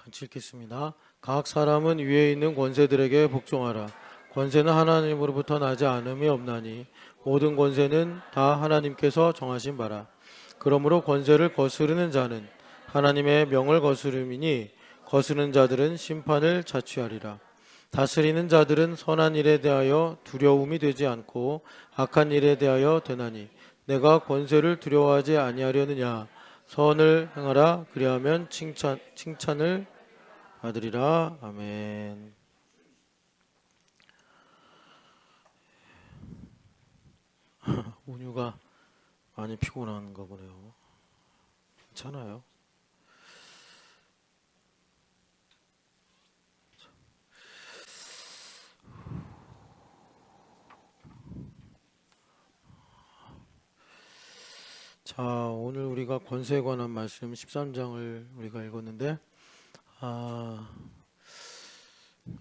같이 읽겠습니다. 각 사람은 위에 있는 권세들에게 복종하라. 권세는 하나님으로부터 나지 않음이 없나니 모든 권세는 다 하나님께서 정하신 바라. 그러므로 권세를 거스르는 자는 하나님의 명을 거스름이니 거스르는 자들은 심판을 자취하리라. 다스리는 자들은 선한 일에 대하여 두려움이 되지 않고 악한 일에 대하여 되나니 내가 권세를 두려워하지 아니하려느냐. 선을 행하라. 그리하면 칭찬을 받으리라. 아멘. 온유가 많이 피곤한가 보네요. 괜찮아요. 자, 오늘 우리가 권세에 관한 말씀 13장을 우리가 읽었는데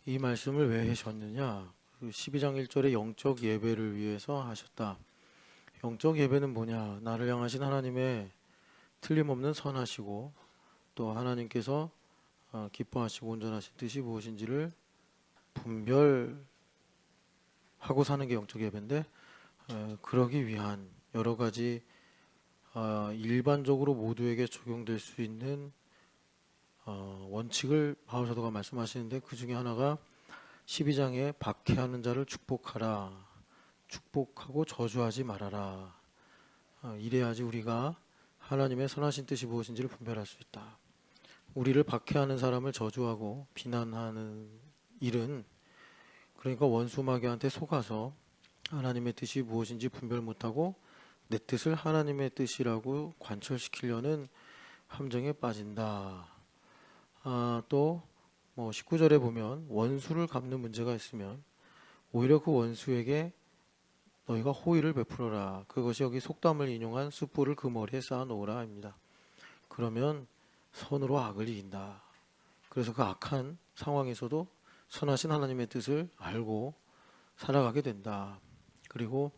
이 말씀을 왜 하셨느냐? 12장 1절에 영적 예배를 위해서 하셨다. 영적 예배는 뭐냐? 나를 향하신 하나님의 틀림없는 선하시고 또 하나님께서 기뻐하시고 온전하신 뜻이 무엇인지를 분별하고 사는 게 영적 예배인데 그러기 위한 여러 가지 일반적으로 모두에게 적용될 수 있는 원칙을 바울 사도가 말씀하시는데 그 중에 하나가 12장에 박해하는 자를 축복하라. 축복하고 저주하지 말아라. 이래야지 우리가 하나님의 선하신 뜻이 무엇인지를 분별할 수 있다. 우리를 박해하는 사람을 저주하고 비난하는 일은 그러니까 원수마귀한테 속아서 하나님의 뜻이 무엇인지 분별 못하고 내 뜻을 하나님의 뜻이라고 관철시키려는 함정에 빠진다. 또 19절에 보면 원수를 갚는 문제가 있으면 오히려 그 원수에게 너희가 호의를 베풀어라. 그것이 여기 속담을 인용한 숯불을 그 머리에 쌓아 놓으라 합니다. 그러면 선으로 악을 이긴다. 그래서 그 악한 상황에서도 선하신 하나님의 뜻을 알고 살아가게 된다. 그리고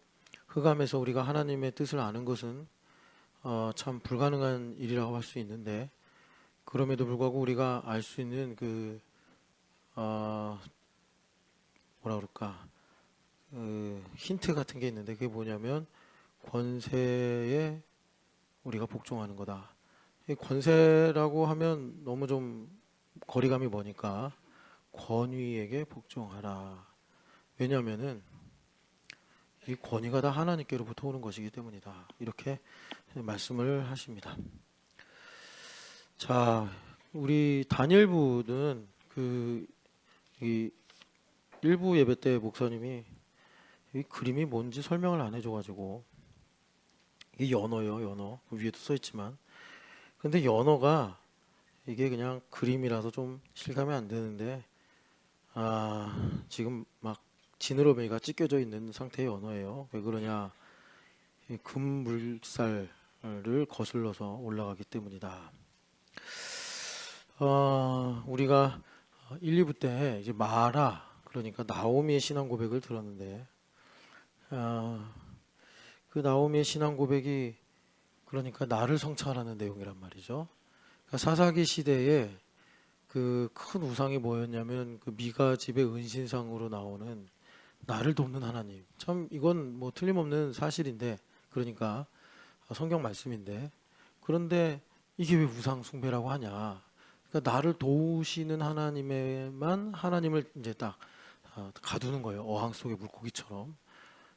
흑암에서 우리가 하나님의 뜻을 아는 것은 참 불가능한 일이라고 할 수 있는데 그럼에도 불구하고 우리가 알 수 있는 그 힌트 같은 게 있는데 그게 뭐냐면 권세에 우리가 복종하는 거다. 이 권세라고 하면 너무 좀 거리감이 머니까 권위에게 복종하라. 왜냐하면은 이 권위가 다 하나님께로부터 오는 것이기 때문이다. 이렇게 말씀을 하십니다. 자, 우리 단일부는 이 일부 예배 때 목사님이 이 그림이 뭔지 설명을 안 해줘가지고 이게 연어예요, 연어. 위에도 써 있지만, 근데 연어가 이게 그냥 그림이라서 좀 실감이 안 되는데, 지금 막 지느러미가 찢겨져 있는 상태의 연어예요. 왜 그러냐? 이 금물살을 거슬러서 올라가기 때문이다. 우리가 1, 2부 때 이제 마라, 그러니까 나오미의 신앙 고백을 들었는데, 그 나오미의 신앙 고백이 그러니까 나를 성찰하는 내용이란 말이죠. 그러니까 사사기 시대에 그 큰 우상이 뭐였냐면 그 미가 집의 은신상으로 나오는 나를 돕는 하나님. 참 이건 뭐 틀림없는 사실인데, 그러니까 성경 말씀인데, 그런데 이게 왜 우상 숭배라고 하냐? 그러니까 나를 도우시는 하나님에만 하나님을 이제 딱 가두는 거예요. 어항 속의 물고기처럼.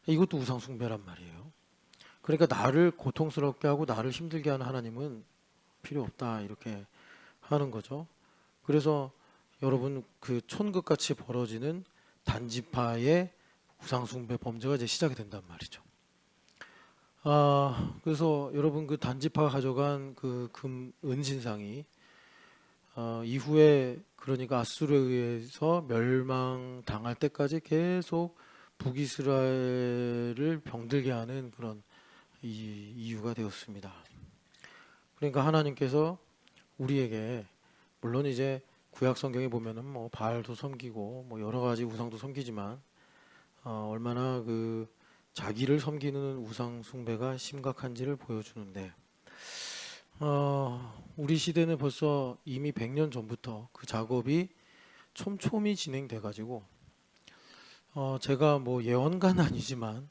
이것도 우상 숭배란 말이에요. 그러니까 나를 고통스럽게 하고 나를 힘들게 하는 하나님은 필요 없다, 이렇게 하는 거죠. 그래서 여러분 그 촌극같이 벌어지는 단지파의 우상숭배 범죄가 이제 시작이 된단 말이죠. 그래서 여러분 그 단지파가 가져간 그 은신상이 이후에 그러니까 아수르에 의해서 멸망당할 때까지 계속 북이스라엘을 병들게 하는 그런 이유가 되었습니다. 그러니까 하나님께서 우리에게 물론 이제 구약 성경에 보면은 뭐 바알도 섬기고 뭐 여러 가지 우상도 섬기지만 얼마나 그 자기를 섬기는 우상 숭배가 심각한지를 보여주는데 우리 시대는 벌써 이미 100년 전부터 그 작업이 촘촘히 진행돼 가지고 제가 뭐 예언가는 아니지만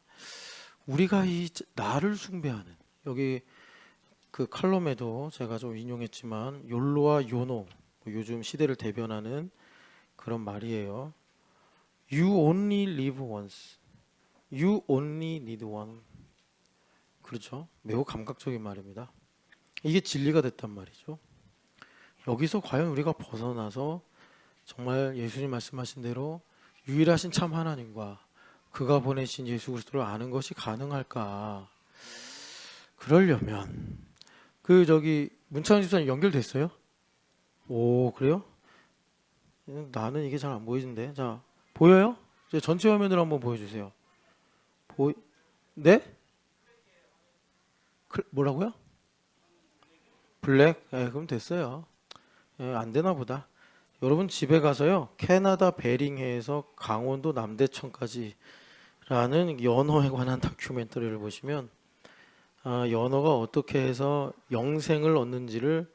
우리가 이 나를 숭배하는 여기 그 칼럼에도 제가 좀 인용했지만 욜로와 요노 뭐 요즘 시대를 대변하는 그런 말이에요. You only live once. You only need one. 그렇죠? 매우 감각적인 말입니다. 이게 진리가 됐단 말이죠. 여기서 과연 우리가 벗어나서 정말 예수님 말씀하신 대로 유일하신 참 하나님과 그가 보내신 예수 그리스도를 아는 것이 가능할까? 그러려면 그 저기 문창 집사님 연결됐어요? 오, 그래요? 나는 이게 잘 안 보이는데. 자, 보여요? 이제 전체 화면으로 한번 보여주세요. 네? 뭐라고요? 블랙? 그럼 됐어요. 안 되나 보다. 여러분 집에 가서요. 캐나다 베링해에서 강원도 남대천까지 라는 연어에 관한 다큐멘터리를 보시면 연어가 어떻게 해서 영생을 얻는지를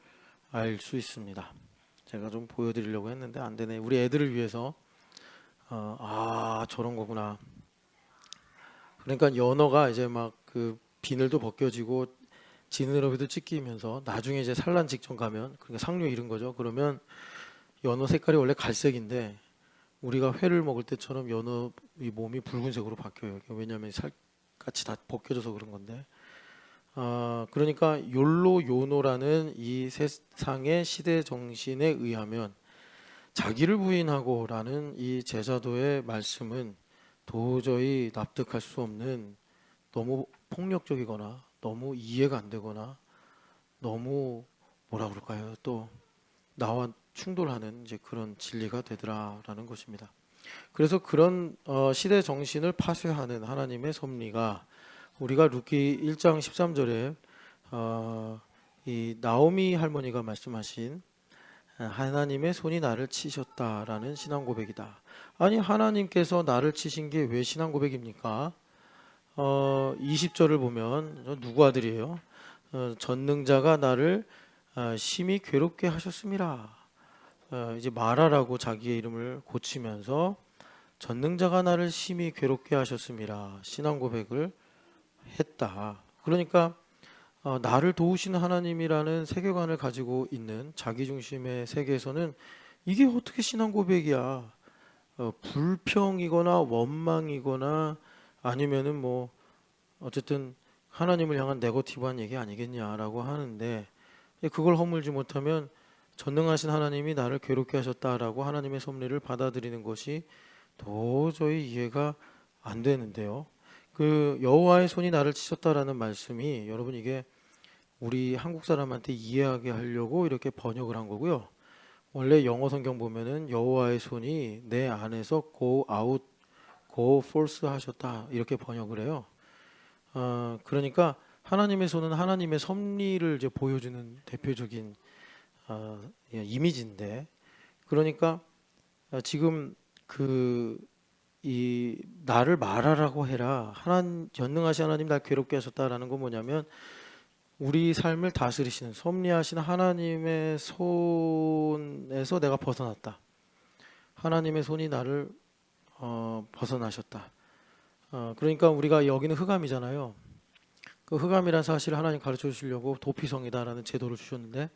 알 수 있습니다. 제가 좀 보여드리려고 했는데 안 되네. 우리 애들을 위해서 저런 거구나. 그러니까 연어가 이제 막 그 비늘도 벗겨지고 지느러미도 찢기면서 나중에 이제 산란 직전 가면 그러니까 상류 이른 거죠. 그러면 연어 색깔이 원래 갈색인데 우리가 회를 먹을 때처럼 연어 이 몸이 붉은색으로 바뀌어요. 왜냐하면 살같이 다 벗겨져서 그런 건데. 그러니까 욜로 요노라는 이 세상의 시대 정신에 의하면 자기를 부인하고라는 이 제자도의 말씀은 도저히 납득할 수 없는 너무 폭력적이거나 너무 이해가 안 되거나 너무 뭐라 그럴까요? 또 나와 충돌하는 이제 그런 진리가 되더라라는 것입니다. 그래서 그런 시대 정신을 파쇄하는 하나님의 섭리가 우리가 루키 1장 13절에 이 나오미 할머니가 말씀하신 하나님의 손이 나를 치셨다라는 신앙 고백이다. 아니 하나님께서 나를 치신 게 왜 신앙 고백입니까? 20절을 보면 누구 아들이에요? 전능자가 나를 심히 괴롭게 하셨습니다. 이제 마라라고 자기의 이름을 고치면서 전능자가 나를 심히 괴롭게 하셨습니다. 신앙 고백을 했다. 그러니까 나를 도우시는 하나님이라는 세계관을 가지고 있는 자기중심의 세계에서는 이게 어떻게 신앙 고백이야? 불평이거나 원망이거나 아니면은 뭐 어쨌든 하나님을 향한 네거티브한 얘기 아니겠냐라고 하는데 그걸 허물지 못하면 전능하신 하나님이 나를 괴롭게 하셨다라고 하나님의 섭리를 받아들이는 것이 도저히 이해가 안 되는데요. 그 여호와의 손이 나를 치셨다라는 말씀이 여러분 이게 우리 한국 사람한테 이해하게 하려고 이렇게 번역을 한 거고요. 원래 영어 성경 보면은 여호와의 손이 내 안에서 go out, go forth 하셨다 이렇게 번역을 해요. 그러니까 하나님의 손은 하나님의 섭리를 이제 보여주는 대표적인 이미지인데, 그러니까 지금 이 나를 말하라고 해라. 전능하신 하나님 날 괴롭게 하셨다라는 건 뭐냐면 우리 삶을 다스리시는 섭리하시는 하나님의 손에서 내가 벗어났다. 하나님의 손이 나를 벗어나셨다. 그러니까 우리가 여기는 흑암이잖아요. 그 흑암이란 사실을 하나님 가르쳐 주시려고 도피성이다라는 제도를 주셨는데,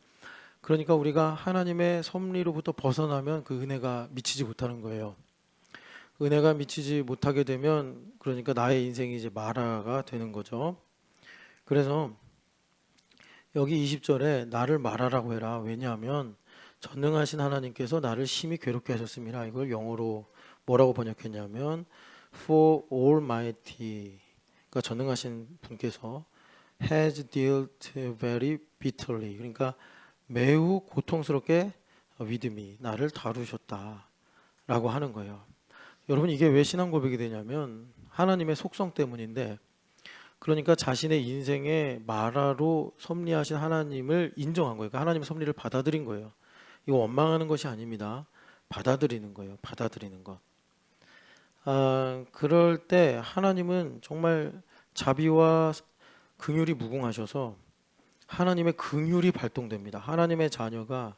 그러니까 우리가 하나님의 섭리로부터 벗어나면 그 은혜가 미치지 못하는 거예요. 은혜가 미치지 못하게 되면 그러니까 나의 인생이 이제 마라가 되는 거죠. 그래서 여기 20절에 나를 말하라고 해라. 왜냐하면 전능하신 하나님께서 나를 심히 괴롭게 하셨습니다. 이걸 영어로 뭐라고 번역했냐면 For Almighty, 그러니까 전능하신 분께서 has dealt very bitterly, 그러니까 매우 고통스럽게 with me, 나를 다루셨다라고 하는 거예요. 여러분 이게 왜 신앙 고백이 되냐면 하나님의 속성 때문인데, 그러니까 자신의 인생의 마라로 섭리하신 하나님을 인정한 거예요. 그러니까 하나님의 섭리를 받아들인 거예요. 이거 원망하는 것이 아닙니다. 받아들이는 거예요. 받아들이는 것. 그럴 때 하나님은 정말 자비와 긍휼이 무궁하셔서 하나님의 긍휼이 발동됩니다. 하나님의 자녀가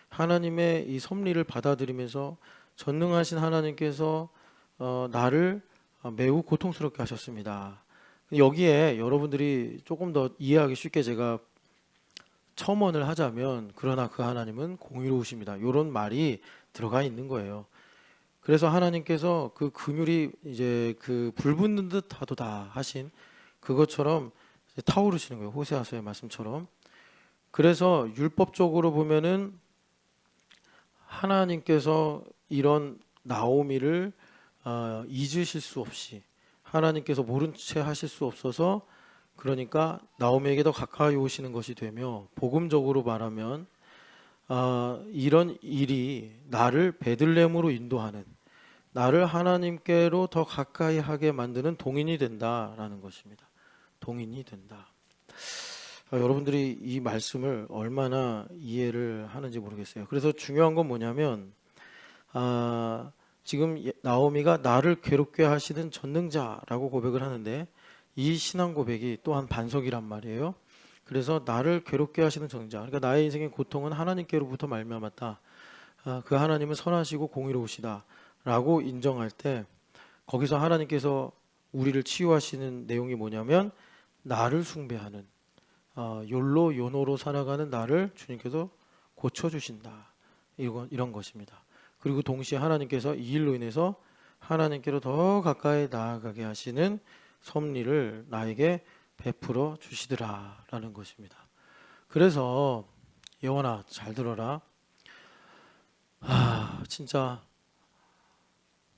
하나님의 이 섭리를 받아들이면서 전능하신 하나님께서 나를 매우 고통스럽게 하셨습니다. 여기에 여러분들이 조금 더 이해하기 쉽게 제가 첨언을 하자면, 그러나 그 하나님은 공의로우십니다, 이런 말이 들어가 있는 거예요. 그래서 하나님께서 그 긍휼이 이제 그 불붙는 듯 하도다 하신 그것처럼 이제 타오르시는 거예요. 호세아서의 말씀처럼. 그래서 율법적으로 보면은 하나님께서 이런 나오미를 잊으실 수 없이, 하나님께서 모른 채 하실 수 없어서, 그러니까 나오미에게 더 가까이 오시는 것이 되며, 복음적으로 말하면 이런 일이 나를 베들레헴으로 인도하는, 나를 하나님께로 더 가까이 하게 만드는 동인이 된다라는 것입니다. 동인이 된다. 여러분들이 이 말씀을 얼마나 이해를 하는지 모르겠어요. 그래서 중요한 건 뭐냐면, 지금 나오미가 나를 괴롭게 하시는 전능자라고 고백을 하는데, 이 신앙 고백이 또한 반석이란 말이에요. 그래서 나를 괴롭게 하시는 전능자, 그러니까 나의 인생의 고통은 하나님께로부터 말미암았다. 그 하나님은 선하시고 공의로우시다 라고 인정할 때, 거기서 하나님께서 우리를 치유하시는 내용이 뭐냐면, 나를 숭배하는, 욜로 요노로 살아가는 나를 주님께서 고쳐주신다, 이런 것입니다. 그리고 동시에 하나님께서 이 일로 인해서 하나님께로 더 가까이 나아가게 하시는 섭리를 나에게 베풀어 주시더라라는 것입니다. 그래서 예원아, 잘 들어라. 진짜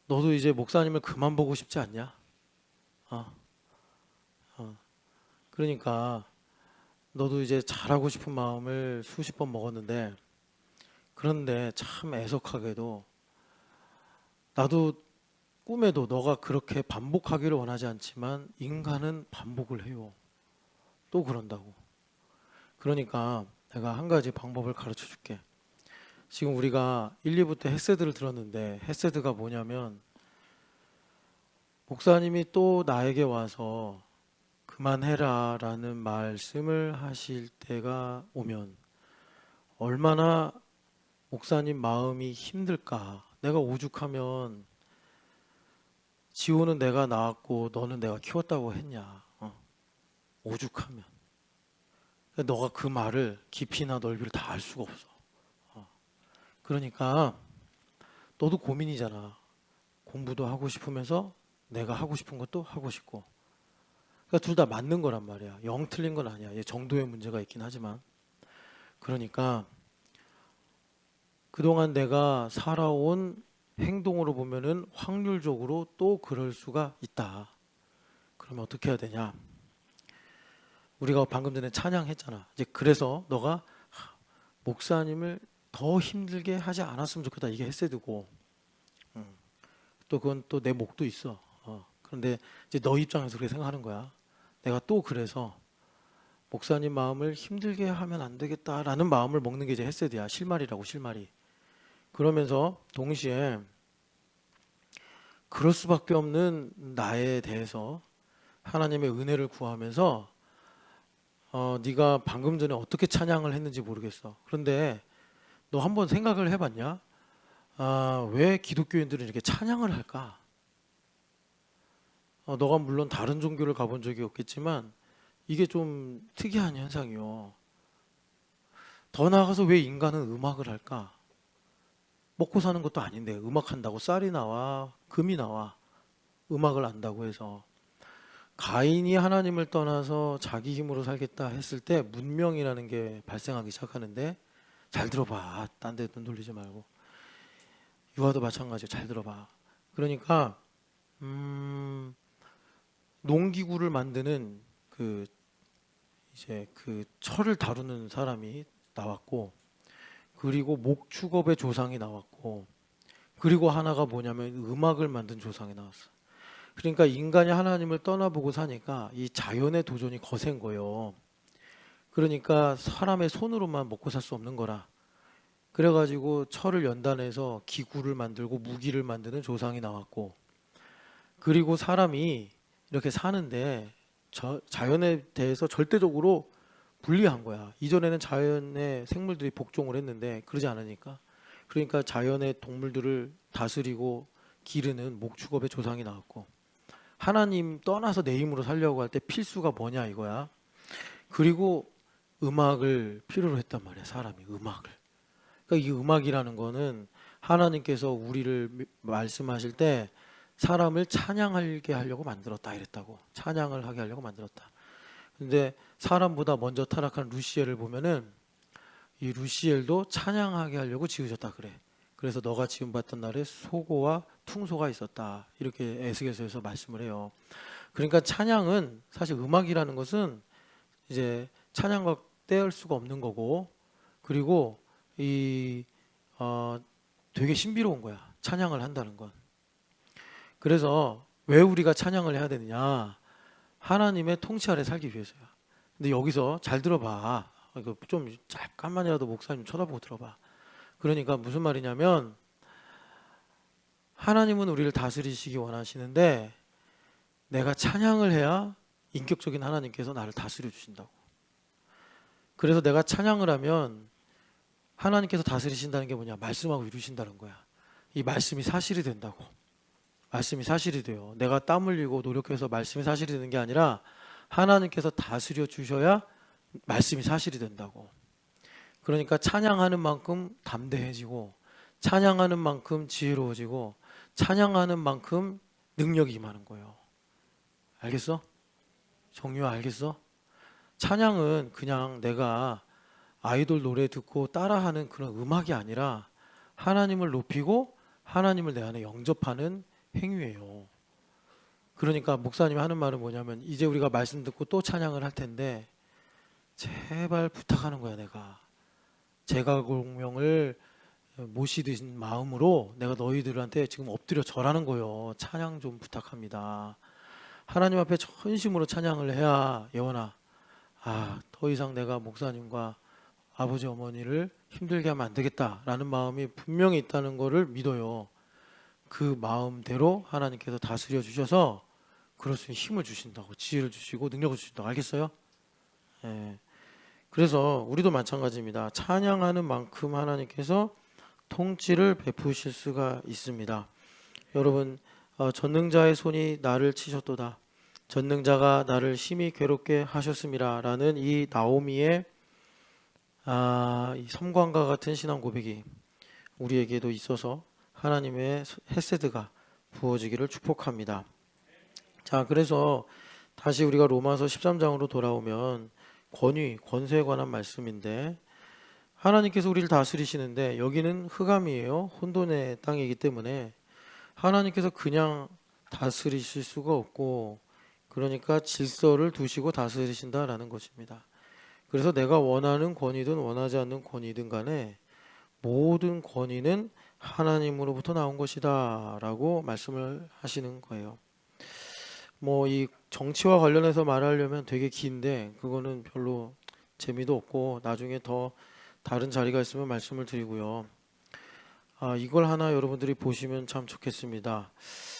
너도 이제 목사님을 그만 보고 싶지 않냐? 어, 그러니까 너도 이제 잘하고 싶은 마음을 수십 번 먹었는데, 그런데 참 애석하게도 나도 꿈에도 너가 그렇게 반복하기를 원하지 않지만 인간은 반복을 해요. 또 그런다고. 그러니까 내가 한 가지 방법을 가르쳐 줄게. 지금 우리가 1, 2부 때 헤세드를 들었는데, 헤세드가 뭐냐면, 목사님이 또 나에게 와서 그만해라 라는 말씀을 하실 때가 오면 얼마나 목사님 마음이 힘들까. 내가 오죽하면 지호는 내가 낳았고 너는 내가 키웠다고 했냐. 오죽하면. 너가 그 말을 깊이나 넓이를 다 알 수가 없어. 그러니까 너도 고민이잖아. 공부도 하고 싶으면서 내가 하고 싶은 것도 하고 싶고. 그러니까 둘 다 맞는 거란 말이야. 영 틀린 건 아니야. 정도의 문제가 있긴 하지만. 그러니까 그동안 내가 살아온 행동으로 보면은 확률적으로 또 그럴 수가 있다. 그러면 어떻게 해야 되냐? 우리가 방금 전에 찬양했잖아. 이제 그래서 너가 목사님을 더 힘들게 하지 않았으면 좋겠다. 이게 헤세드고, 또 그건 또 내 목도 있어. 그런데 이제 너 입장에서 그렇게 생각하는 거야. 내가 또 그래서 목사님 마음을 힘들게 하면 안 되겠다라는 마음을 먹는 게 이제 헤세드야. 실말이라고, 실말이. 그러면서 동시에 그럴 수밖에 없는 나에 대해서 하나님의 은혜를 구하면서, 네가 방금 전에 어떻게 찬양을 했는지 모르겠어. 그런데 너 한번 생각을 해봤냐? 왜 기독교인들은 이렇게 찬양을 할까? 너가 물론 다른 종교를 가본 적이 없겠지만 이게 좀 특이한 현상이요. 더 나아가서 왜 인간은 음악을 할까? 먹고 사는 것도 아닌데 음악 한다고 쌀이 나와, 금이 나와. 음악을 안다고 해서. 가인이 하나님을 떠나서 자기 힘으로 살겠다 했을 때 문명이라는 게 발생하기 시작하는데, 잘 들어봐. 딴 데 눈 돌리지 말고. 유아도 마찬가지야. 잘 들어봐. 그러니까 농기구를 만드는 이제 그 철을 다루는 사람이 나왔고, 그리고 목축업의 조상이 나왔고, 그리고 하나가 뭐냐면 음악을 만든 조상이 나왔어. 그러니까 인간이 하나님을 떠나보고 사니까 이 자연의 도전이 거센 거예요. 그러니까 사람의 손으로만 먹고 살 수 없는 거라. 그래가지고 철을 연단해서 기구를 만들고 무기를 만드는 조상이 나왔고, 그리고 사람이 이렇게 사는데 자연에 대해서 절대적으로 불리한 거야. 이전에는 자연의 생물들이 복종을 했는데 그러지 않으니까. 그러니까 자연의 동물들을 다스리고 기르는 목축업의 조상이 나왔고, 하나님 떠나서 내 힘으로 살려고 할 때 필수가 뭐냐 이거야. 그리고 음악을 필요로 했단 말이야. 사람이 음악을. 그러니까 이 음악이라는 거는 하나님께서 우리를 말씀하실 때 사람을 찬양하게 하려고 만들었다 이랬다고. 찬양을 하게 하려고 만들었다. 근데 사람보다 먼저 타락한 루시엘을 보면은 이 루시엘도 찬양하게 하려고 지으셨다 그래. 그래서 너가 지음받던 날에 소고와 퉁소가 있었다. 이렇게 에스겔서에서 말씀을 해요. 그러니까 찬양은 사실 음악이라는 것은 이제 찬양과 떼을 수가 없는 거고, 그리고 이 되게 신비로운 거야. 찬양을 한다는 건. 그래서 왜 우리가 찬양을 해야 되느냐? 하나님의 통치 아래 살기 위해서야. 근데 여기서 잘 들어봐. 이거 좀 잠깐만이라도 목사님 쳐다보고 들어봐. 그러니까 무슨 말이냐면, 하나님은 우리를 다스리시기 원하시는데 내가 찬양을 해야 인격적인 하나님께서 나를 다스려 주신다고. 그래서 내가 찬양을 하면 하나님께서 다스리신다는 게 뭐냐? 말씀하고 이루신다는 거야. 이 말씀이 사실이 된다고. 말씀이 사실이 돼요. 내가 땀 흘리고 노력해서 말씀이 사실이 되는 게 아니라 하나님께서 다스려 주셔야 말씀이 사실이 된다고. 그러니까 찬양하는 만큼 담대해지고, 찬양하는 만큼 지혜로워지고, 찬양하는 만큼 능력이 임하는 거예요. 알겠어? 정유 알겠어? 찬양은 그냥 내가 아이돌 노래 듣고 따라하는 그런 음악이 아니라 하나님을 높이고 하나님을 내 안에 영접하는 행위예요. 그러니까 목사님이 하는 말은 뭐냐면, 이제 우리가 말씀 듣고 또 찬양을 할 텐데 제발 부탁하는 거야. 내가 제가공명을 모시듯인 마음으로 내가 너희들한테 지금 엎드려 절하는 거예요. 찬양 좀 부탁합니다. 하나님 앞에 전심으로 찬양을 해야, 예원아, 더 이상 내가 목사님과 아버지 어머니를 힘들게 하면 안 되겠다라는 마음이 분명히 있다는 것을 믿어요. 그 마음대로 하나님께서 다스려 주셔서 그럴 수 있는 힘을 주신다고, 지혜를 주시고 능력을 주신다고. 알겠어요? 예. 그래서 우리도 마찬가지입니다. 찬양하는 만큼 하나님께서 통치를 베푸실 수가 있습니다. 여러분, 전능자의 손이 나를 치셨도다. 전능자가 나를 심히 괴롭게 하셨음이라 라는 이 나오미의 이 섬광과 같은 신앙 고백이 우리에게도 있어서 하나님의 헤세드가 부어지기를 축복합니다. 자, 그래서 다시 우리가 로마서 13장으로 돌아오면 권위, 권세에 관한 말씀인데, 하나님께서 우리를 다스리시는데 여기는 흑암이에요. 혼돈의 땅이기 때문에 하나님께서 그냥 다스리실 수가 없고, 그러니까 질서를 두시고 다스리신다라는 것입니다. 그래서 내가 원하는 권위든 원하지 않는 권위든 간에 모든 권위는 하나님으로부터 나온 것이다 라고 말씀을 하시는 거예요. 뭐 이 정치와 관련해서 말하려면 되게 긴데 그거는 별로 재미도 없고 나중에 더 다른 자리가 있으면 말씀을 드리고요. 이걸 하나 여러분들이 보시면 참 좋겠습니다.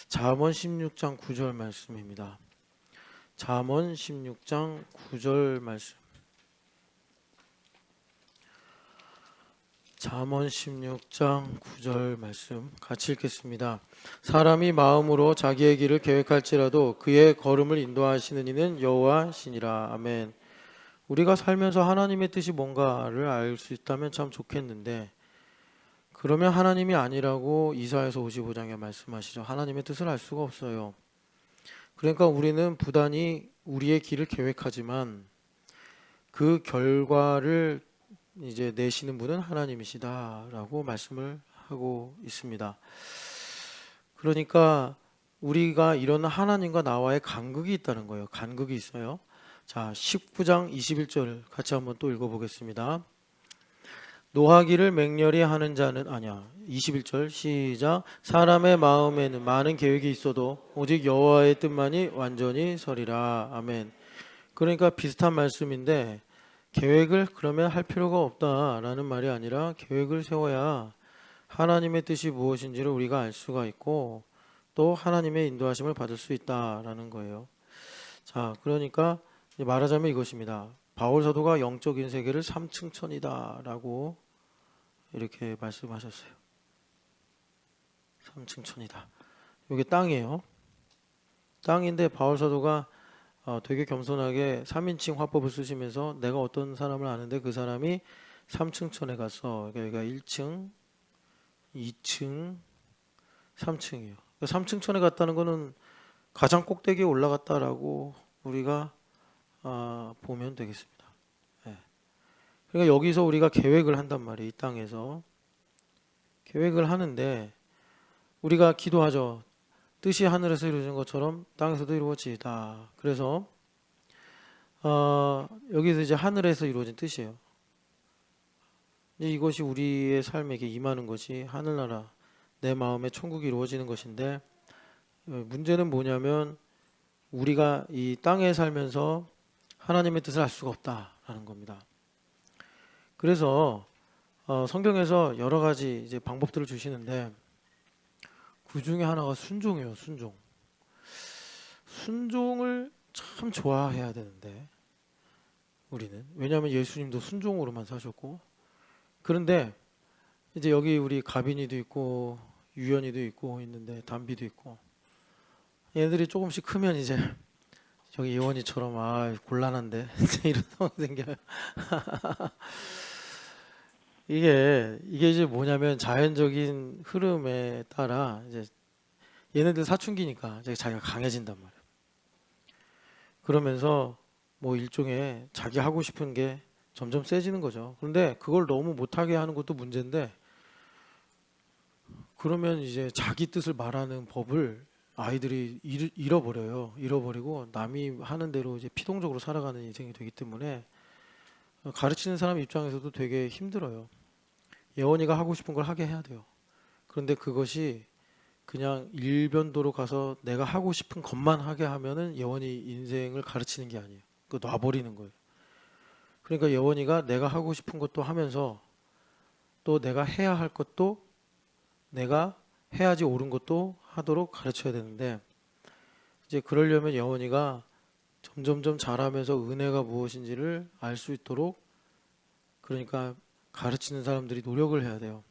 잠언 16장 9절 말씀입니다. 잠언 16장 9절 말씀. 잠언 16장 9절 말씀 같이 읽겠습니다. 사람이 마음으로 자기의 길을 계획할지라도 그의 걸음을 인도하시는 이는 여호와시니라. 아멘. 우리가 살면서 하나님의 뜻이 뭔가를 알 수 있다면 참 좋겠는데, 그러면 하나님이 아니라고 이사야서 55장에 말씀하시죠. 하나님의 뜻을 알 수가 없어요. 그러니까 우리는 부단히 우리의 길을 계획하지만 그 결과를 이제 내시는 분은 하나님이시다라고 말씀을 하고 있습니다. 그러니까 우리가 이런 하나님과 나와의 간극이 있다는 거예요. 간극이 있어요. 자, 19장 21절 같이 한번 또 읽어보겠습니다. 노하기를 맹렬히 하는 자는 21절 시작. 사람의 마음에는 많은 계획이 있어도 오직 여호와의 뜻만이 완전히 서리라. 아멘. 그러니까 비슷한 말씀인데, 계획을 그러면 할 필요가 없다라는 말이 아니라 계획을 세워야 하나님의 뜻이 무엇인지를 우리가 알 수가 있고 또 하나님의 인도하심을 받을 수 있다라는 거예요. 자, 그러니까 말하자면 이것입니다. 바울 사도가 영적인 세계를 삼층천이다라고 이렇게 말씀하셨어요. 삼층천이다. 이게 땅이에요. 땅인데 바울 사도가 되게 겸손하게 3인칭 화법을 쓰시면서 내가 어떤 사람을 아는데 그 사람이 3층천에 가서 여기가 1층, 2층, 3층이에요. 3층천에 갔다는 거는 가장 꼭대기에 올라갔다라고 우리가 보면 되겠습니다. 예. 그러니까 여기서 우리가 계획을 한단 말이에요. 이 땅에서 계획을 하는데 우리가 기도하죠. 뜻이 하늘에서 이루어진 것처럼 땅에서도 이루어지이다. 그래서 여기서 이제 하늘에서 이루어진 뜻이에요. 이것이 우리의 삶에게 임하는 것이 하늘나라, 내 마음의 천국이 이루어지는 것인데 문제는 뭐냐면 우리가 이 땅에 살면서 하나님의 뜻을 알 수가 없다라는 겁니다. 그래서 성경에서 여러 가지 이제 방법들을 주시는데 그 중에 하나가 순종이에요. 순종. 순종을 참 좋아해야 되는데 우리는 왜냐하면 예수님도 순종으로만 사셨고 그런데 이제 여기 우리 가빈이도 있고 유연이도 있고 있는데 담비도 있고 얘들이 조금씩 크면 이제 저기 예원이처럼 곤란한데 이런 상황이 생겨요. 이게 이제 뭐냐면 자연적인 흐름에 따라 이제 얘네들 사춘기니까 이제 자기가 강해진단 말이에요. 그러면서 뭐 일종의 자기 하고 싶은 게 점점 세지는 거죠. 그런데 그걸 너무 못하게 하는 것도 문제인데 그러면 이제 자기 뜻을 말하는 법을 아이들이 잃어버려요. 잃어버리고 남이 하는 대로 이제 피동적으로 살아가는 인생이 되기 때문에 가르치는 사람 입장에서도 되게 힘들어요. 예원이가 하고 싶은 걸 하게 해야 돼요. 그런데 그것이 그냥 일변도로 가서 내가 하고 싶은 것만 하게 하면은 예원이 인생을 가르치는 게 아니에요. 그거 놔버리는 거예요. 그러니까 예원이가 내가 하고 싶은 것도 하면서 또 내가 해야 할 것도 내가 해야지 옳은 것도 하도록 가르쳐야 되는데 이제 그러려면 예원이가 점점점 잘하면서 은혜가 무엇인지를 알 수 있도록 그러니까 가르치는 사람들이 노력을 해야 돼요.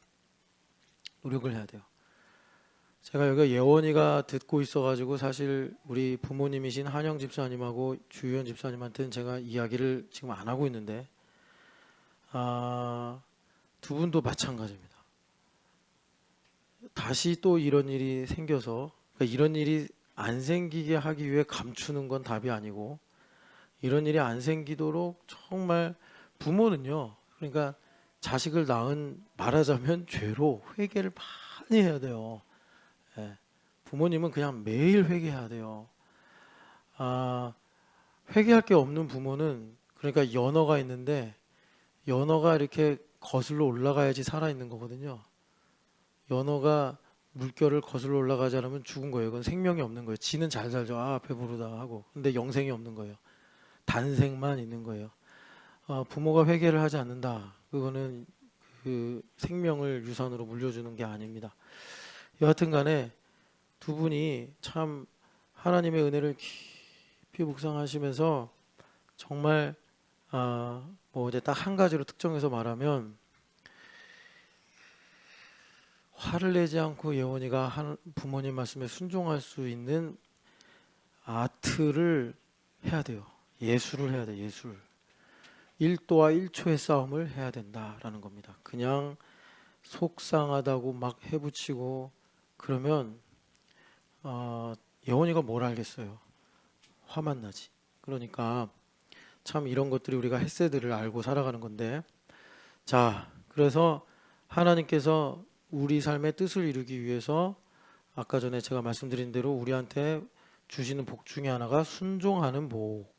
노력을 해야 돼요. 제가 여기 예원이가 듣고 있어가지고 사실 우리 부모님이신 한영 집사님하고 주유연 집사님한테는 제가 이야기를 지금 안 하고 있는데 두 분도 마찬가지입니다. 다시 또 이런 일이 생겨서 그러니까 이런 일이 안 생기게 하기 위해 감추는 건 답이 아니고 이런 일이 안 생기도록 정말 부모는요. 그러니까 자식을 낳은 말하자면 죄로 회개를 많이 해야 돼요. 예. 부모님은 그냥 매일 회개해야 돼요. 회개할 게 없는 부모는 그러니까 연어가 있는데 연어가 이렇게 거슬러 올라가야지 살아있는 거거든요. 연어가 물결을 거슬러 올라가지 않으면 죽은 거예요. 그건 생명이 없는 거예요. 지는 잘 살죠. 배부르다 하고. 근데 영생이 없는 거예요. 단생만 있는 거예요. 부모가 회개를 하지 않는다. 그거는 그 생명을 유산으로 물려주는 게 아닙니다. 여하튼 간에 두 분이 참 하나님의 은혜를 깊이 묵상하시면서 정말 뭐 이제 딱 한 가지로 특정해서 말하면 화를 내지 않고 예원이가 부모님 말씀에 순종할 수 있는 아트를 해야 돼요. 예술을 해야 돼. 예술. 1도와 1초의 싸움을 해야 된다라는 겁니다. 그냥 속상하다고 막 해붙이고 그러면 예원이가 뭘 알겠어요. 화만 나지. 그러니까 참 이런 것들이 우리가 햇새들을 알고 살아가는 건데 자 그래서 하나님께서 우리 삶의 뜻을 이루기 위해서 아까 전에 제가 말씀드린 대로 우리한테 주시는 복 중에 하나가 순종하는 복.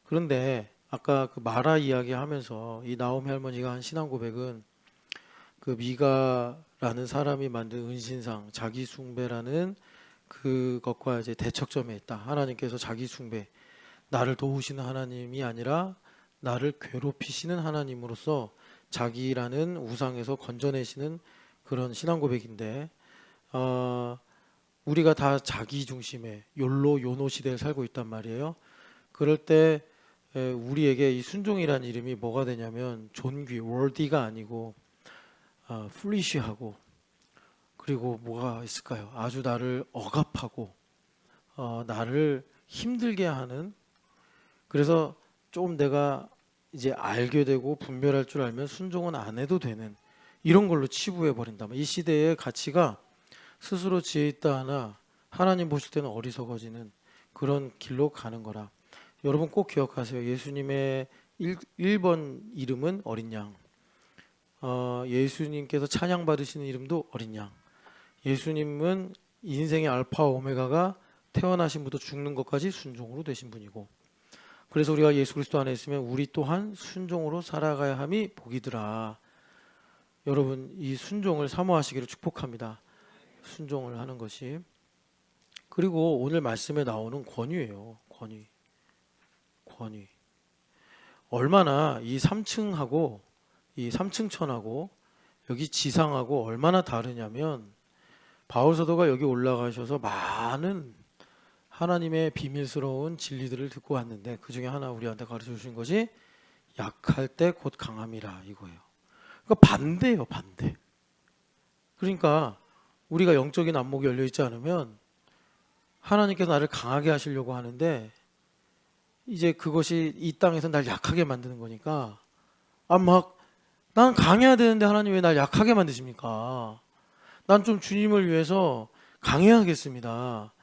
그런데 아까 그 마라 이야기 하면서 이 나오미 할머니가 한 신앙 고백은 그 미가라는 사람이 만든 은신상 자기 숭배라는 그것과 이제 대척점에 있다. 하나님께서 자기 숭배, 나를 도우시는 하나님이 아니라 나를 괴롭히시는 하나님으로서 자기라는 우상에서 건져내시는 그런 신앙 고백인데 우리가 다 자기 중심의 욜로 요노 시대에 살고 있단 말이에요. 그럴 때 우리에게 이 순종이란 이름이 뭐가 되냐면 존귀, worthy가 아니고 foolish하고, 그리고 뭐가 있을까요? 아주 나를 억압하고 나를 힘들게 하는, 그래서 좀 내가 이제 알게 되고 분별할 줄 알면 순종은 안 해도 되는 이런 걸로 치부해 버린다. 이 시대의 가치가 스스로 지혜 있다 하나 하나님 보실 때는 어리석어지는 그런 길로 가는 거라. 여러분 꼭 기억하세요. 예수님의 1번 이름은 어린 양. 예수님께서 찬양 받으시는 이름도 어린 양. 예수님은 인생의 알파 오메가가 태어나신부터 죽는 것까지 순종으로 되신 분이고, 그래서 우리가 예수 그리스도 안에 있으면 우리 또한 순종으로 살아가야 함이 복이더라. 여러분 이 순종을 사모하시기를 축복합니다. 순종을 하는 것이. 그리고 오늘 말씀에 나오는 권위예요. 권위. 얼마나 이 3층하고 이 3층천하고 여기 지상하고 얼마나 다르냐면, 바울 사도가 여기 올라가셔서 많은 하나님의 비밀스러운 진리들을 듣고 왔는데 그 중에 하나 우리한테 가르쳐 주신 것이 약할 때 곧 강함이라 이거예요. 그러니까 반대예요, 반대. 그러니까 우리가 영적인 안목이 열려 있지 않으면 하나님께서 나를 강하게 하시려고 하는데, 이제 그것이 이 땅에서 날 약하게 만드는 거니까 난 강해야 되는데 하나님 왜 날 약하게 만드십니까? 난 좀 주님을 위해서 강해야겠습니다.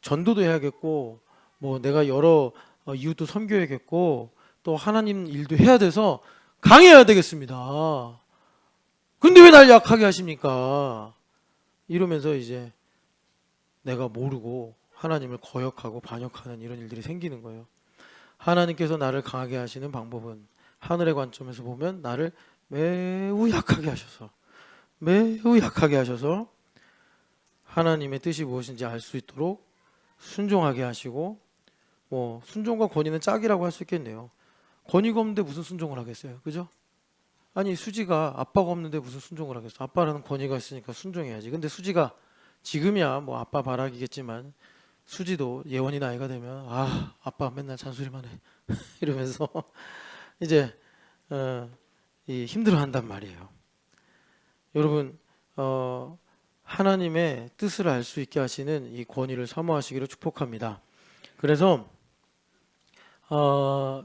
전도도 해야겠고, 뭐 내가 여러 이웃도 섬겨야겠고, 또 하나님 일도 해야 돼서 강해야 되겠습니다. 근데 왜 날 약하게 하십니까? 이러면서 이제 내가 모르고 하나님을 거역하고 반역하는 이런 일들이 생기는 거예요. 하나님께서 나를 강하게 하시는 방법은 하늘의 관점에서 보면 나를 매우 약하게 하셔서 하나님의 뜻이 무엇인지 알 수 있도록 순종하게 하시고, 뭐 순종과 권위는 짝이라고 할 수 있겠네요. 권위가 없는데 무슨 순종을 하겠어요, 그죠? 아니 수지가 아빠가 없는데 무슨 순종을 하겠어? 아빠라는 권위가 있으니까 순종해야지. 근데 수지가 지금이야 뭐 아빠 바라기겠지만, 수지도 예원이 나이가 되면 아빠 맨날 잔소리만 해 이러면서 이제 이 힘들어한단 말이에요. 여러분 하나님의 뜻을 알 수 있게 하시는 이 권위를 사모하시기를 축복합니다. 그래서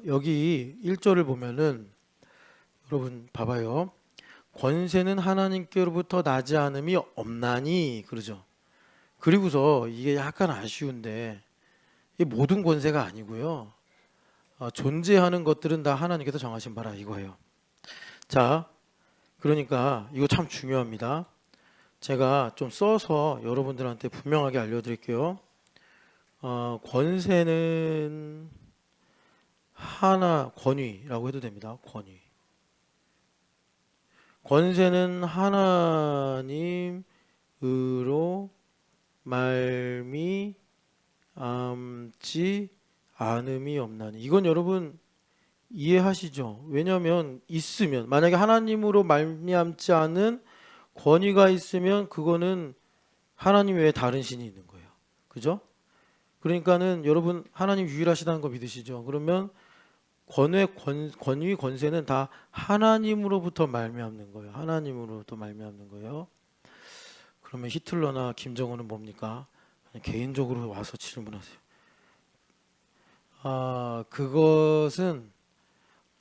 여기 1절을 보면은 여러분 봐봐요. 권세는 하나님께로부터 나지 않음이 없나니 그러죠. 그리고서 이게 약간 아쉬운데, 이 모든 권세가 아니고요. 존재하는 것들은 다 하나님께서 정하신 바라 이거예요. 자, 그러니까 이거 참 중요합니다. 제가 좀 써서 여러분들한테 분명하게 알려드릴게요. 권세는 권위라고 해도 됩니다. 권세는 하나님으로 말미암지 않음이 없나니. 이건 여러분 이해하시죠? 왜냐하면 있으면, 만약에 하나님으로 말미암지 않은 권위가 있으면 그거는 하나님 외에 다른 신이 있는 거예요. 그죠? 그러니까는 여러분 하나님 유일하시다는 거 믿으시죠? 그러면 권위, 권세는 다 하나님으로부터 말미암는 거예요. 하나님으로부터 말미암는 거예요. 그러면 히틀러나 김정은은 뭡니까? 개인적으로 와서 질문하세요. 그것은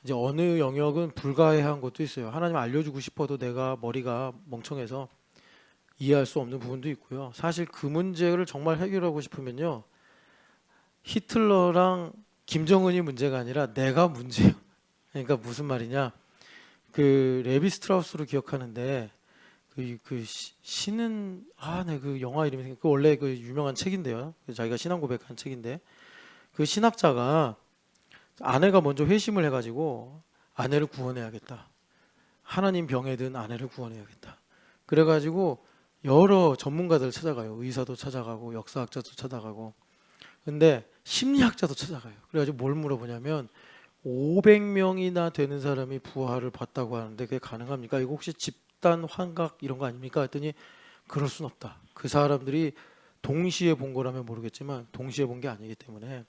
이제 어느 영역은 불가해한 것도 있어요. 하나님 알려주고 싶어도 내가 머리가 멍청해서 이해할 수 없는 부분도 있고요. 사실 그 문제를 정말 해결하고 싶으면요, 히틀러랑 김정은이 문제가 아니라 내가 문제예요. 그러니까 무슨 말이냐? 그 레비 스트라우스로 기억하는데 신은 네, 그 영화 이름이 그 원래 그 유명한 책인데요. 자기가 신앙 고백한 책인데, 그 신학자가 아내가 먼저 회심을 해가지고 아내를 구원해야겠다. 하나님 병에 든 아내를 구원해야겠다. 그래가지고 여러 전문가들 찾아가요. 의사도 찾아가고 역사학자도 찾아가고. 근데 심리학자도 찾아가요. 그래가지고 뭘 물어보냐면 500명이나 되는 사람이 부활을 봤다고 하는데 그게 가능합니까? 이거 혹시 집단 환각 이런 거 아닙니까? 했더니 그럴 순 없다. 그 사람들이 동시에 본 거라면 모르겠지만 동시에 본 게 아니기 때문에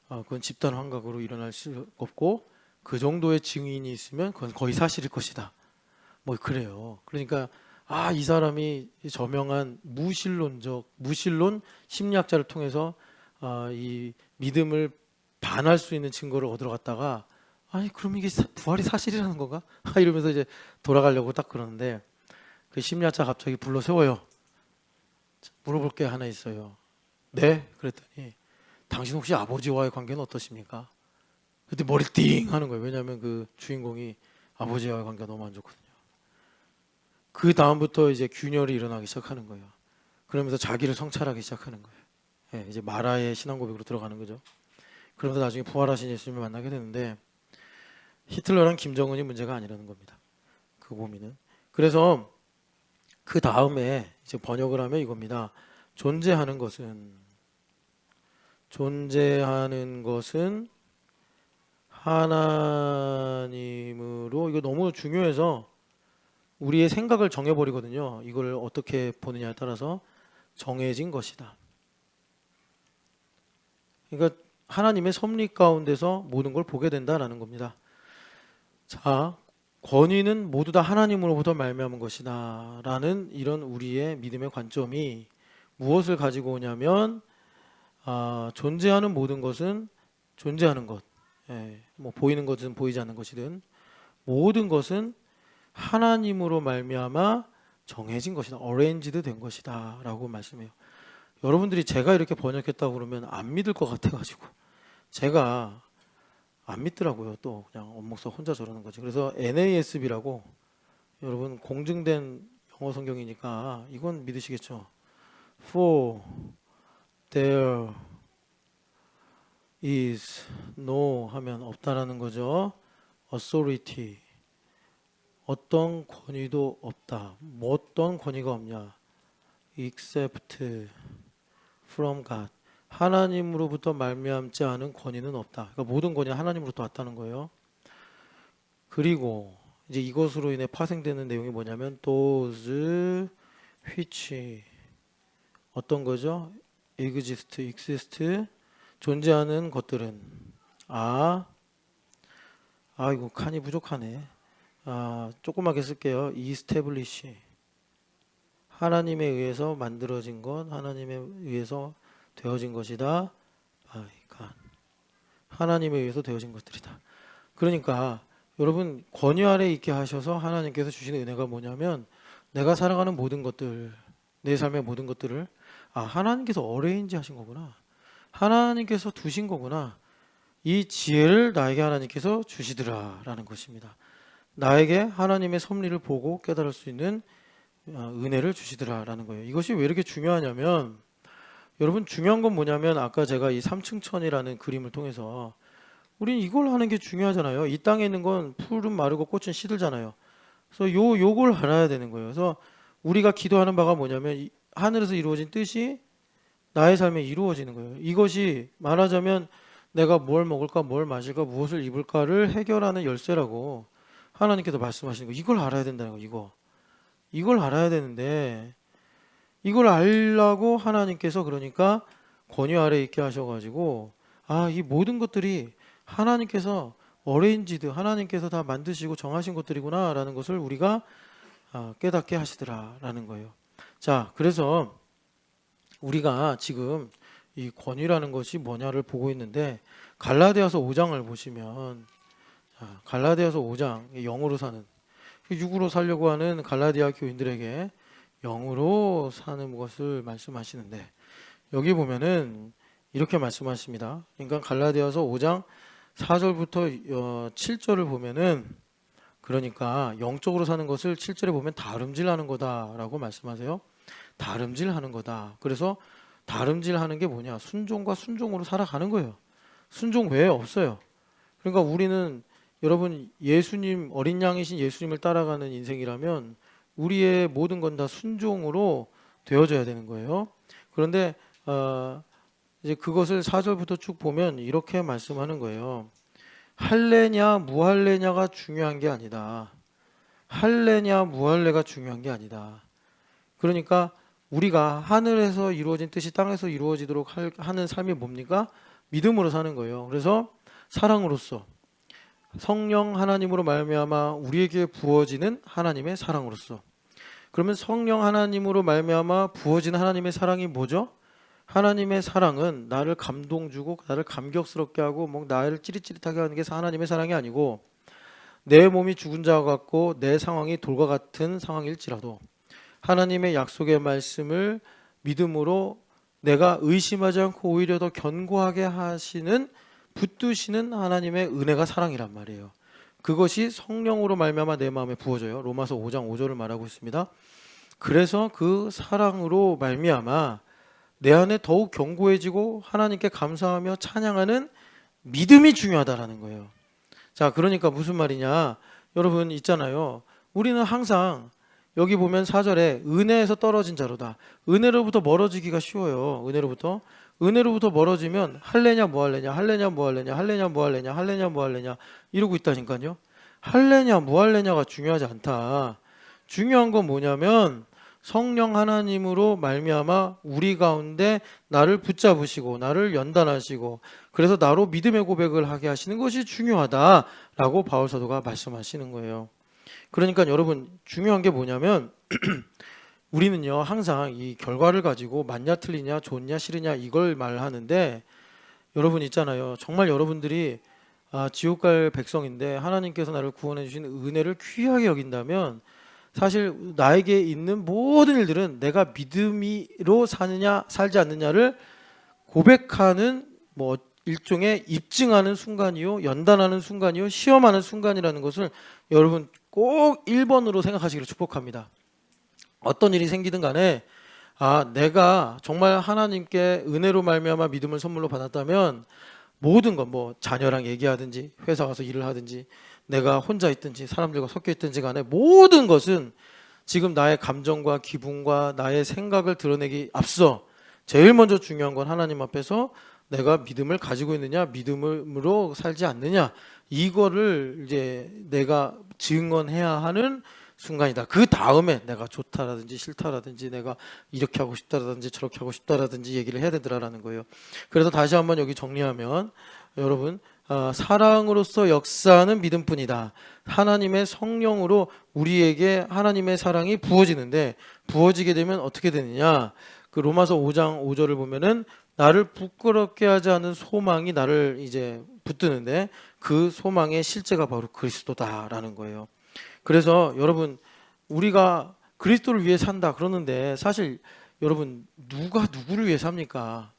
그건 집단 환각으로 일어날 수 없고 그 정도의 증인이 있으면 그건 거의 사실일 것이다. 뭐 그래요. 그러니까 이 사람이 저명한 무신론 심리학자를 통해서 이 믿음을 반할 수 있는 증거를 얻으러 갔다가 아니 그럼 이게 부활이 사실이라는 건가? 이러면서 이제 돌아가려고 딱 그러는데 그 심리학자 갑자기 불러 세워요. 물어볼 게 하나 있어요. 네? 그랬더니 당신 혹시 아버지와의 관계는 어떠십니까? 그때 머리 띵 하는 거예요. 왜냐하면 그 주인공이 아버지와의 관계가 너무 안 좋거든요. 그 다음부터 이제 균열이 일어나기 시작하는 거예요. 그러면서 자기를 성찰하기 시작하는 거예요. 예, 이제 마라의 신앙 고백으로 들어가는 거죠. 그러면서 나중에 부활하신 예수님을 만나게 되는데 히틀러랑 김정은이 문제가 아니라는 겁니다. 그 고민은. 그래서 그 다음에 이제 번역을 하면 이겁니다. 존재하는 것은 하나님으로, 이거 너무 중요해서 우리의 생각을 정해버리거든요. 이걸 어떻게 보느냐에 따라서 정해진 것이다. 그러니까 하나님의 섭리 가운데서 모든 걸 보게 된다라는 겁니다. 자, 권위는 모두 다 하나님으로부터 말미암은 것이다 라는 이런 우리의 믿음의 관점이 무엇을 가지고 오냐면 존재하는 모든 것은 존재하는 것, 뭐 보이는 것은 보이지 않는 것이든 모든 것은 하나님으로 말미암아 정해진 것이다, 어레인지드 된 것이다 라고 말씀해요. 여러분들이 제가 이렇게 번역했다고 그러면 안 믿을 것 같아가지고 제가 안 믿더라고요. 또 그냥 엄목사 혼자 저러는 거지. 그래서 NASB라고, 여러분 공증된 영어 성경이니까 이건 믿으시겠죠. For there is no 하면 없다라는 거죠. authority, 어떤 권위도 없다. 뭐 어떤 권위가 없냐? except from God, 하나님으로부터 말미암지 않은 권위는 없다. 그러니까 모든 권위는 하나님으로부터 왔다는 거예요. 그리고 이제 이것으로 인해 파생되는 내용이 뭐냐면 those which, 어떤 거죠? exist, 존재하는 것들은 이거 칸이 부족하네. 조그맣게 쓸게요. establish, 하나님에 의해서 만들어진 것, 하나님에 의해서 되어진 것이다. by God, 하나님에 의해서 되어진 것들이다. 그러니까 여러분 권위 아래 있게 하셔서 하나님께서 주시는 은혜가 뭐냐면 내가 살아가는 모든 것들, 내 삶의 모든 것들을 하나님께서 어레인지 하신 거구나, 하나님께서 두신 거구나, 이 지혜를 나에게 하나님께서 주시더라 라는 것입니다. 나에게 하나님의 섭리를 보고 깨달을 수 있는 은혜를 주시더라 라는 거예요. 이것이 왜 이렇게 중요하냐면, 여러분 중요한 건 뭐냐면 아까 제가 이 삼층천이라는 그림을 통해서 우린 이걸 하는 게 중요하잖아요. 이 땅에 있는 건 풀은 마르고 꽃은 시들잖아요. 그래서 요걸 알아야 되는 거예요. 그래서 우리가 기도하는 바가 뭐냐면 하늘에서 이루어진 뜻이 나의 삶에 이루어지는 거예요. 이것이 말하자면 내가 뭘 먹을까, 뭘 마실까, 무엇을 입을까를 해결하는 열쇠라고 하나님께서 말씀하시는 거예요. 이걸 알아야 된다는 거예요. 이걸 알아야 되는데, 이걸 알라고 하나님께서 그러니까 권위 아래 있게 하셔가지고 이 모든 것들이 하나님께서 어레인지드, 하나님께서 다 만드시고 정하신 것들이구나 라는 것을 우리가 깨닫게 하시더라 라는 거예요. 자, 그래서 우리가 지금 이 권위라는 것이 뭐냐를 보고 있는데, 갈라디아서 5장을 보시면 갈라디아서 5장, 영으로 사는, 육으로 살려고 하는 갈라디아 교인들에게 영으로 사는 것을 말씀하시는데, 여기 보면은 이렇게 말씀하십니다. 그러니까 갈라디아서 5장 4절부터 7절을 보면은, 그러니까 영적으로 사는 것을 7절에 보면 다름질하는 거다라고 말씀하세요. 다름질하는 거다. 그래서 다름질하는 게 뭐냐? 순종과 순종으로 살아가는 거예요. 순종 외에 없어요. 그러니까 우리는, 여러분 예수님, 어린 양이신 예수님을 따라가는 인생이라면 우리의 모든 건 다 순종으로 되어져야 되는 거예요. 그런데 이제 그것을 4절부터 쭉 보면 이렇게 말씀하는 거예요. 할례냐 무할례냐가 중요한 게 아니다. 할례냐 무할례가 중요한 게 아니다. 그러니까 우리가 하늘에서 이루어진 뜻이 땅에서 이루어지도록 하는 삶이 뭡니까? 믿음으로 사는 거예요. 그래서 사랑으로서 성령 하나님으로 말미암아 우리에게 부어지는 하나님의 사랑으로서. 그러면 성령 하나님으로 말미암아 부어지는 하나님의 사랑이 뭐죠? 하나님의 사랑은 나를 감동 주고 나를 감격스럽게 하고 뭐 나를 찌릿찌릿하게 하는 게 하나님의 사랑이 아니고, 내 몸이 죽은 자와 같고 내 상황이 돌과 같은 상황일지라도 하나님의 약속의 말씀을 믿음으로 내가 의심하지 않고 오히려 더 견고하게 하시는, 붙드시는 하나님의 은혜가 사랑이란 말이에요. 그것이 성령으로 말미암아 내 마음에 부어져요. 로마서 5장 5절을 말하고 있습니다. 그래서 그 사랑으로 말미암아 내 안에 더욱 견고해지고 하나님께 감사하며 찬양하는 믿음이 중요하다라는 거예요. 자, 그러니까 무슨 말이냐? 여러분 있잖아요. 우리는 항상 여기 보면 4절에 은혜에서 떨어진 자로다. 은혜로부터 멀어지기가 쉬워요. 은혜로부터 멀어지면 할래냐 뭐 할래냐, 할래냐 뭐 할래냐, 할래냐 뭐 할래냐, 할래냐 뭐 할래냐 이러고 있다니까요. 할래냐 뭐 할래냐가 중요하지 않다. 중요한 건 뭐냐면 성령 하나님으로 말미암아 우리 가운데 나를 붙잡으시고 나를 연단하시고 그래서 나로 믿음의 고백을 하게 하시는 것이 중요하다라고 바울 사도가 말씀하시는 거예요. 그러니까 여러분 중요한 게 뭐냐면 우리는요 항상 이 결과를 가지고 맞냐 틀리냐 좋냐 싫으냐 이걸 말하는데, 여러분 있잖아요. 정말 여러분들이 지옥 갈 백성인데 하나님께서 나를 구원해 주신 은혜를 귀하게 여긴다면 사실 나에게 있는 모든 일들은 내가 믿음으로 사느냐 살지 않느냐를 고백하는 뭐 일종의 입증하는 순간이요, 연단하는 순간이요, 시험하는 순간이라는 것을 여러분 꼭 1번으로 생각하시기를 축복합니다. 어떤 일이 생기든 간에 내가 정말 하나님께 은혜로 말미암아 믿음을 선물로 받았다면 모든 것, 뭐 자녀랑 얘기하든지 회사 가서 일을 하든지 내가 혼자 있든지 사람들과 섞여 있든지 간에 모든 것은 지금 나의 감정과 기분과 나의 생각을 드러내기 앞서 제일 먼저 중요한 건 하나님 앞에서 내가 믿음을 가지고 있느냐 믿음으로 살지 않느냐 이거를 이제 내가 증언해야 하는 순간이다. 그 다음에 내가 좋다라든지 싫다라든지 내가 이렇게 하고 싶다라든지 저렇게 하고 싶다라든지 얘기를 해야 되더라라는 거예요. 그래서 다시 한번 여기 정리하면 여러분 사랑으로서 역사하는 믿음뿐이다. 하나님의 성령으로 우리에게 하나님의 사랑이 부어지는데, 부어지게 되면 어떻게 되느냐? 그 로마서 5장 5절을 보면은 나를 부끄럽게 하지 않은 소망이 나를 이제 붙드는데 그 소망의 실제가 바로 그리스도다라는 거예요. 그래서 여러분 우리가 그리스도를 위해 산다 그러는데 사실 여러분 누가 누구를 위해 삽니까?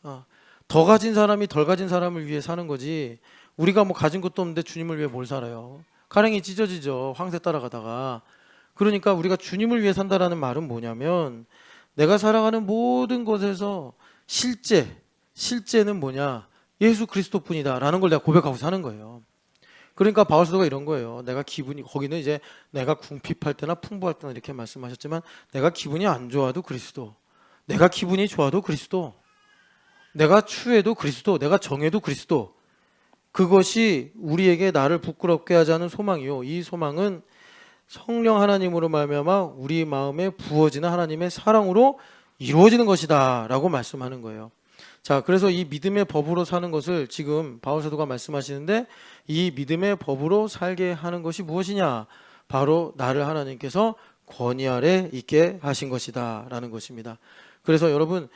더 가진 사람이 덜 가진 사람을 위해 사는 거지, 우리가 뭐 가진 것도 없는데 주님을 위해 뭘 살아요? 가랭이 찢어지죠, 황새 따라가다가. 그러니까 우리가 주님을 위해 산다라는 말은 뭐냐면 내가 살아가는 모든 것에서 실제는 뭐냐? 예수 그리스도뿐이다 라는 걸 내가 고백하고 사는 거예요. 그러니까 바울 사도가 이런 거예요. 내가 기분이, 거기는 이제 내가 궁핍할 때나 풍부할 때나 이렇게 말씀하셨지만 내가 기분이 안 좋아도 그리스도, 내가 기분이 좋아도 그리스도, 내가 추해도 그리스도, 내가 정해도 그리스도. 그것이 우리에게 나를 부끄럽게 하지 않은 소망이요, 이 소망은 성령 하나님으로 말미암아 우리 마음에 부어지는 하나님의 사랑으로 이루어지는 것이다 라고 말씀하는 거예요. 자, 그래서 이 믿음의 법으로 사는 것을 지금 바울 사도가 말씀하시는데, 이 믿음의 법으로 살게 하는 것이 무엇이냐? 바로 나를 하나님께서 권위 아래 있게 하신 것이다 라는 것입니다. 그래서 여러분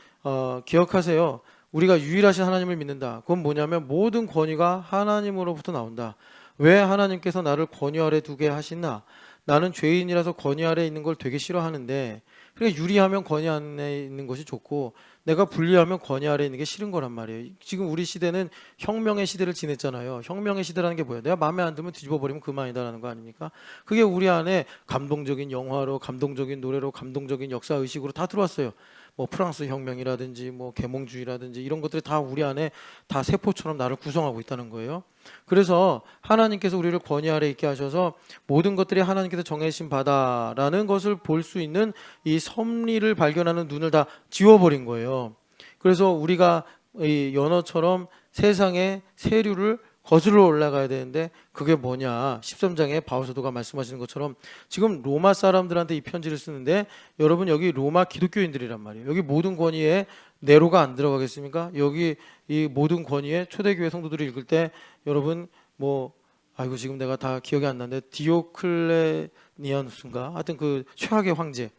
기억하세요. 우리가 유일하신 하나님을 믿는다. 그건 뭐냐면 모든 권위가 하나님으로부터 나온다. 왜 하나님께서 나를 권위 아래 두게 하시나? 나는 죄인이라서 권위 아래 있는 걸 되게 싫어하는데, 그러니까 유리하면 권위 안에 있는 것이 좋고 내가 불리하면 권위 아래 있는 게 싫은 거란 말이에요. 지금 우리 시대는 혁명의 시대를 지냈잖아요. 혁명의 시대라는 게 뭐예요? 내가 마음에 안 들면 뒤집어버리면 그만이다라는 거 아닙니까? 그게 우리 안에 감동적인 영화로, 감동적인 노래로, 감동적인 역사의식으로 다 들어왔어요. 뭐 프랑스 혁명이라든지 뭐 계몽주의라든지 이런 것들이 다 우리 안에 다 세포처럼 나를 구성하고 있다는 거예요. 그래서 하나님께서 우리를 권위 아래 있게 하셔서 모든 것들이 하나님께서 정해진 바다라는 것을 볼 수 있는 이 섭리를 발견하는 눈을 다 지워버린 거예요. 그래서 우리가 이 연어처럼 세상의 세류를 거슬러 올라가야 되는데 그게 뭐냐? 13장에 바울사도가 말씀하시는 것처럼 지금 로마 사람들한테 이 편지를 쓰는데 여러분 여기 로마 기독교인들이란 말이에요. 여기 모든 권위에 네로가 안 들어가겠습니까? 여기 이 모든 권위에 초대교회 성도들이 읽을 때 여러분 뭐 아이고 지금 내가 다 기억이 안 나는데 디오클레니아누스인가? 하여튼 그 최악의 황제.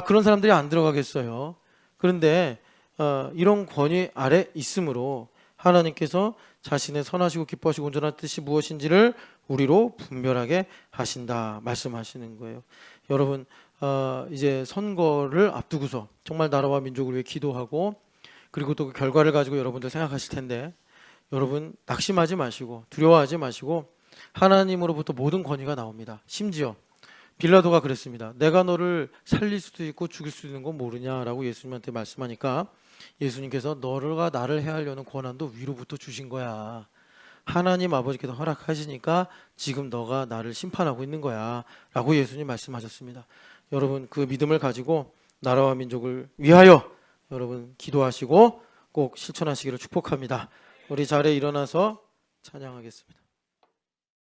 그런 사람들이 안 들어가겠어요. 그런데 이런 권위 아래 있으므로 하나님께서 자신의 선하시고 기뻐하시고 온전한 뜻이 무엇인지를 우리로 분별하게 하신다 말씀하시는 거예요. 여러분 이제 선거를 앞두고서 정말 나라와 민족을 위해 기도하고 그리고 또 그 결과를 가지고 여러분들 생각하실 텐데 여러분 낙심하지 마시고 두려워하지 마시고 하나님으로부터 모든 권위가 나옵니다. 심지어 빌라도가 그랬습니다. 내가 너를 살릴 수도 있고 죽일 수도 있는 건 모르냐라고 예수님한테 말씀하니까 예수님께서 너가 나를 해하려는 권한도 위로부터 주신 거야. 하나님 아버지께서 허락하시니까 지금 너가 나를 심판하고 있는 거야 라고 예수님 말씀하셨습니다. 여러분 그 믿음을 가지고 나라와 민족을 위하여 여러분 기도하시고 꼭 실천하시기를 축복합니다. 우리 자리에 일어나서 찬양하겠습니다.